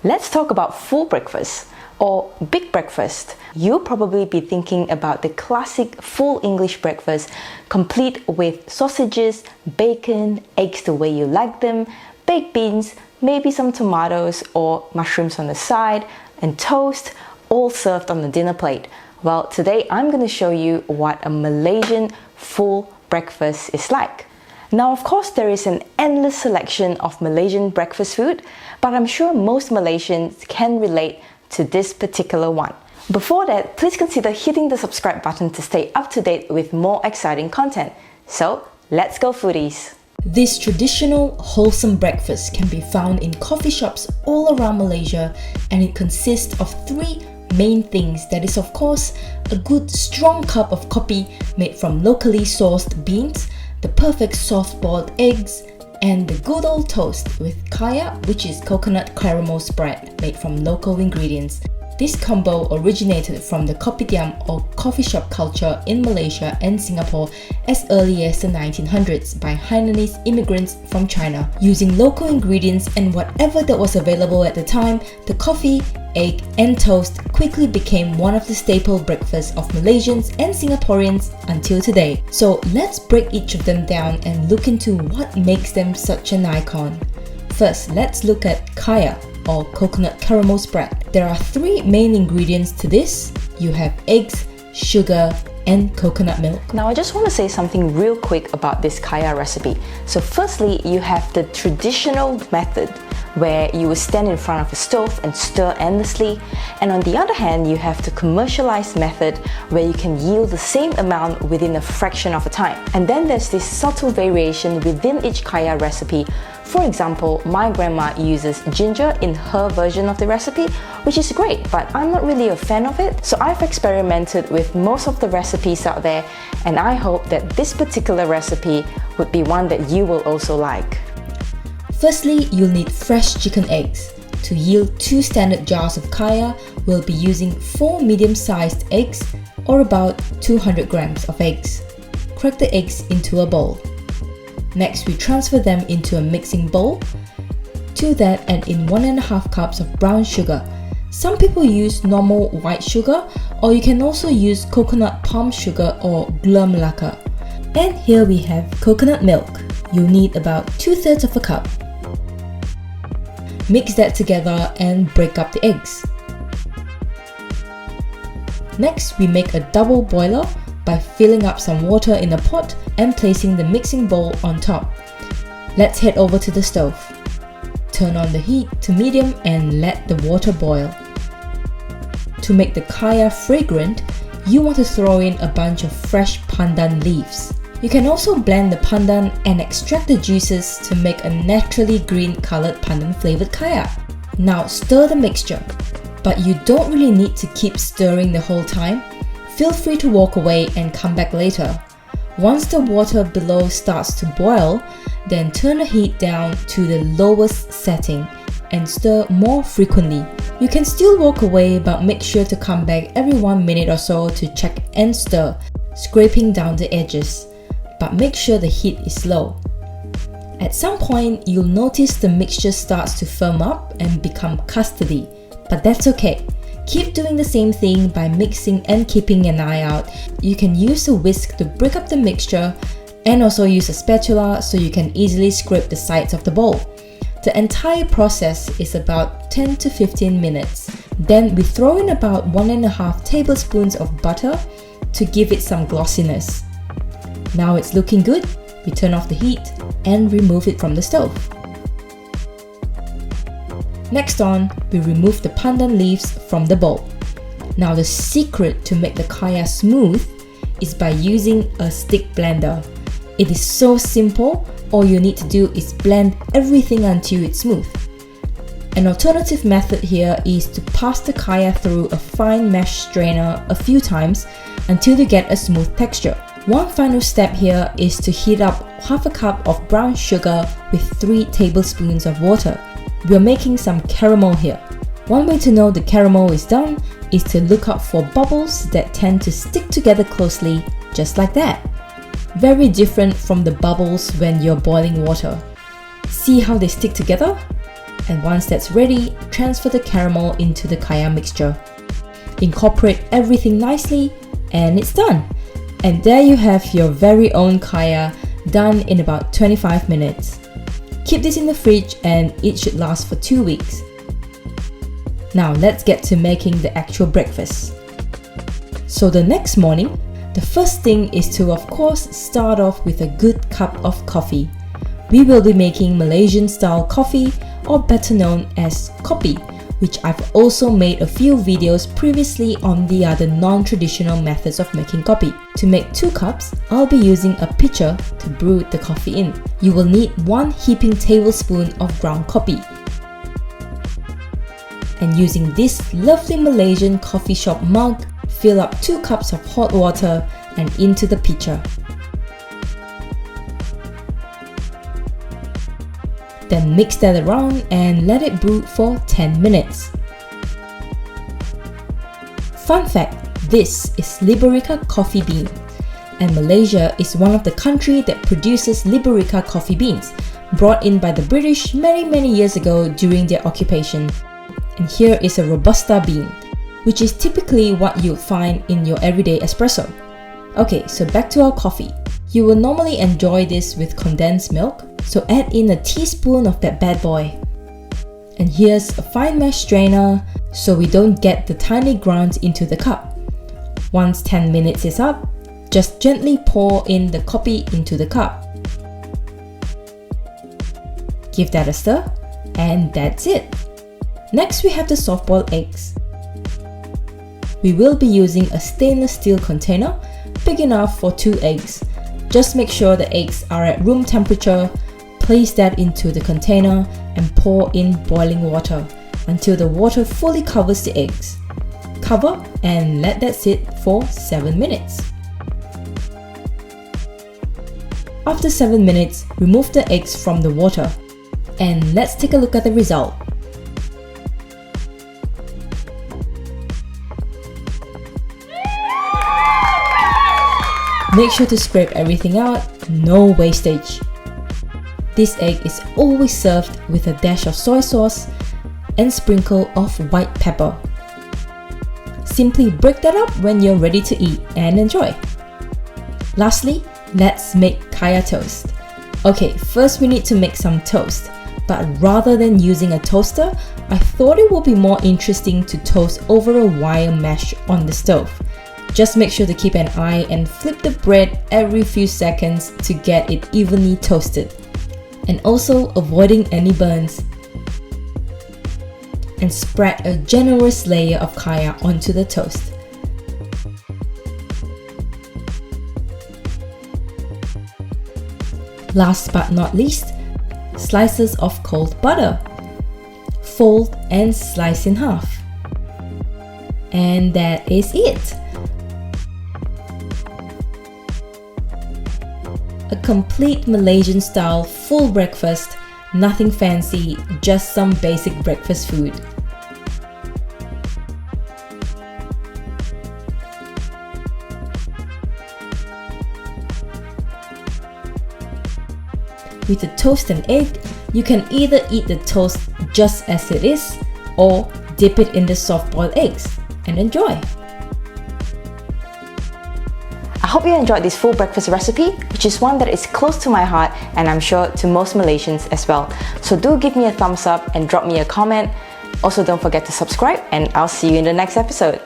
Let's talk about full breakfast or big breakfast. You'll probably be thinking about the classic full English breakfast, complete with sausages, bacon, eggs the way you like them, baked beans, maybe some tomatoes or mushrooms on the side, and toast, all served on the dinner plate. Well, today I'm going to show you what a Malaysian full breakfast is like. Now, of course, there is an endless selection of Malaysian breakfast food, but I'm sure most Malaysians can relate to this particular one. Before that, please consider hitting the subscribe button to stay up to date with more exciting content. So, let's go foodies! This traditional, wholesome breakfast can be found in coffee shops all around Malaysia, and it consists of three main things. That is, of course, a good strong cup of kopi made from locally sourced beans, the perfect soft-boiled eggs, and the good old toast with kaya, which is coconut caramel spread made from local ingredients. This combo originated from the kopitiam or coffee shop culture in Malaysia and Singapore as early as the 1900s by Hainanese immigrants from China. Using local ingredients and whatever that was available at the time, the coffee, egg and toast quickly became one of the staple breakfasts of Malaysians and Singaporeans until today. So let's break each of them down and look into what makes them such an icon. First, let's look at kaya or coconut caramel spread. There are three main ingredients to this. You have eggs, sugar, and coconut milk. Now I just want to say something real quick about this kaya recipe. So firstly, you have the traditional method where you will stand in front of a stove and stir endlessly, and on the other hand, you have the commercialized method where you can yield the same amount within a fraction of a time. And then there's this subtle variation within each kaya recipe. For example, my grandma uses ginger in her version of the recipe, which is great, but I'm not really a fan of it. So I've experimented with most of the recipes out there, and I hope that this particular recipe would be one that you will also like. Firstly, you'll need fresh chicken eggs. To yield 2 standard jars of kaya, we'll be using 4 medium-sized eggs or about 200 grams of eggs. Crack the eggs into a bowl. Next, we transfer them into a mixing bowl. To that, add in 1.5 cups of brown sugar. Some people use normal white sugar, or you can also use coconut palm sugar or gula melaka. And here we have coconut milk. You'll need about 2/3 of a cup. Mix that together and break up the eggs. Next, we make a double boiler by filling up some water in a pot and placing the mixing bowl on top. Let's head over to the stove. Turn on the heat to medium and let the water boil. To make the kaya fragrant, you want to throw in a bunch of fresh pandan leaves. You can also blend the pandan and extract the juices to make a naturally green colored pandan flavored kaya. Now stir the mixture, but you don't really need to keep stirring the whole time. Feel free to walk away and come back later. Once the water below starts to boil, then turn the heat down to the lowest setting and stir more frequently. You can still walk away, but make sure to come back every 1 minute or so to check and stir, scraping down the edges. But make sure the heat is low. At some point, you'll notice the mixture starts to firm up and become custardy, but that's okay. Keep doing the same thing by mixing and keeping an eye out. You can use a whisk to break up the mixture and also use a spatula so you can easily scrape the sides of the bowl. The entire process is about 10 to 15 minutes. Then we throw in about 1.5 tablespoons of butter to give it some glossiness. Now it's looking good. We turn off the heat and remove it from the stove. Next on, we remove the pandan leaves from the bowl. Now the secret to make the kaya smooth is by using a stick blender. It is so simple, all you need to do is blend everything until it's smooth. An alternative method here is to pass the kaya through a fine mesh strainer a few times until you get a smooth texture. One final step here is to heat up 1/2 cup of brown sugar with 3 tablespoons of water. We are making some caramel here. One way to know the caramel is done is to look out for bubbles that tend to stick together closely, just like that. Very different from the bubbles when you're boiling water. See how they stick together? And once that's ready, transfer the caramel into the kaya mixture. Incorporate everything nicely and it's done. And there you have your very own kaya done in about 25 minutes. Keep this in the fridge and it should last for 2 weeks. Now let's get to making the actual breakfast. So the next morning, the first thing is to of course start off with a good cup of coffee. We will be making Malaysian style coffee, or better known as Kopi, which I've also made a few videos previously on the other non-traditional methods of making kopi. To make 2 cups, I'll be using a pitcher to brew the coffee in. You will need 1 heaping tablespoon of ground kopi. And using this lovely Malaysian coffee shop mug, fill up 2 cups of hot water and into the pitcher. Then mix that around and let it brew for 10 minutes. Fun fact, this is Liberica coffee bean, and Malaysia is one of the countries that produces Liberica coffee beans, brought in by the British many years ago during their occupation. And here is a Robusta bean, which is typically what you'll find in your everyday espresso. Okay, so back to our coffee. You will normally enjoy this with condensed milk, so add in a teaspoon of that bad boy. And here's a fine mesh strainer so we don't get the tiny grounds into the cup. Once 10 minutes is up, just gently pour in the kopi into the cup. Give that a stir, and that's it. Next we have the soft-boiled eggs. We will be using a stainless steel container big enough for 2 eggs. Just make sure the eggs are at room temperature. Place that into the container and pour in boiling water until the water fully covers the eggs. Cover and let that sit for 7 minutes. After 7 minutes, remove the eggs from the water. And let's take a look at the result. Make sure to scrape everything out, no wastage. This egg is always served with a dash of soy sauce and sprinkle of white pepper. Simply break that up when you're ready to eat and enjoy. Lastly, let's make kaya toast. Okay, first we need to make some toast, but rather than using a toaster, I thought it would be more interesting to toast over a wire mesh on the stove. Just make sure to keep an eye and flip the bread every few seconds to get it evenly toasted. And also avoiding any burns. And spread a generous layer of kaya onto the toast. Last but not least, slices of cold butter. Fold and slice in half. And that is it. A complete Malaysian style full breakfast, nothing fancy, just some basic breakfast food. With the toast and egg, you can either eat the toast just as it is or dip it in the soft-boiled eggs and enjoy. I hope you enjoyed this full breakfast recipe, which is one that is close to my heart and I'm sure to most Malaysians as well. So do give me a thumbs up and drop me a comment. Also don't forget to subscribe and I'll see you in the next episode.